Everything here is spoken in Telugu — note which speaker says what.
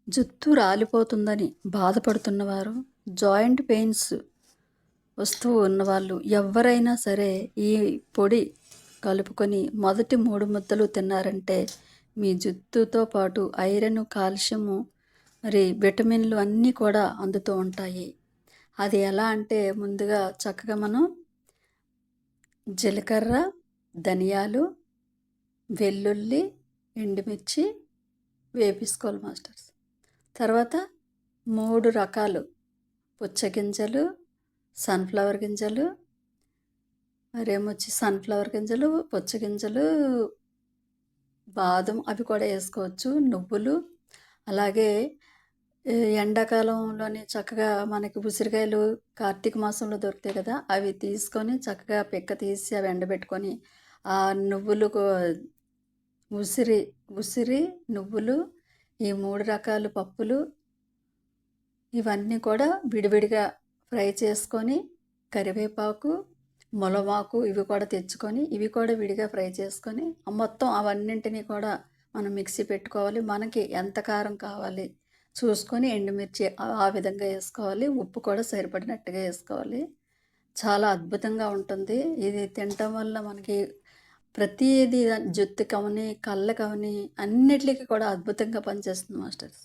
Speaker 1: జుట్టు రాలిపోతుందని బాధపడుతున్నవారు, జాయింట్ పెయిన్స్ వస్తూ ఉన్నవాళ్ళు ఎవ్వరైనా సరే ఈ పొడి కలుపుకొని మొదటి 3 ముద్దలు తిన్నారంటే మీ జుట్టుతో పాటు ఐరన్, కాల్షియము, మరి విటమిన్లు అన్నీ కూడా అందుతూ ఉంటాయి. అది ఎలా అంటే ముందుగా చక్కగా మనం జీలకర్ర, ధనియాలు, వెల్లుల్లి, ఎండుమిర్చి వేపేసుకోవాలి మాస్టర్స్. తర్వాత 3 రకాలు పుచ్చగింజలు, సన్‌ఫ్లవర్ గింజలు, మరేమొచ్చి సన్‌ఫ్లవర్ గింజలు, పుచ్చగింజలు, బాదం అవి కూడా వేసుకోవచ్చు. నువ్వులు, అలాగే ఎండాకాలంలోని చక్కగా మనకి ఉసిరికాయలు కార్తీక మాసంలో దొరుకుతాయి కదా! అవి తీసుకొని చక్కగా పిక్క తీసి అవి ఎండబెట్టుకొని ఆ నువ్వులు ఉసిరి ఉసిరి నువ్వులు, ఈ 3 రకాల పప్పులు ఇవన్నీ కూడా విడివిడిగా ఫ్రై చేసుకొని, కరివేపాకు, ములగాకు ఇవి కూడా తెచ్చుకొని ఇవి కూడా విడిగా ఫ్రై చేసుకొని మొత్తం అవన్నింటినీ కూడా మనం మిక్సీ పెట్టుకోవాలి. మనకి ఎంత కారం కావాలి చూసుకొని ఎండుమిర్చి ఆ విధంగా వేసుకోవాలి. ఉప్పు కూడా సరిపడినట్టుగా వేసుకోవాలి. చాలా అద్భుతంగా ఉంటుంది. ఇది తినటం వల్ల మనకి ప్రతీది జుట్టుకవని, కళ్ళకవని అన్నిట్లికి కూడా అద్భుతంగా పనిచేస్తుంది మాస్టర్స్.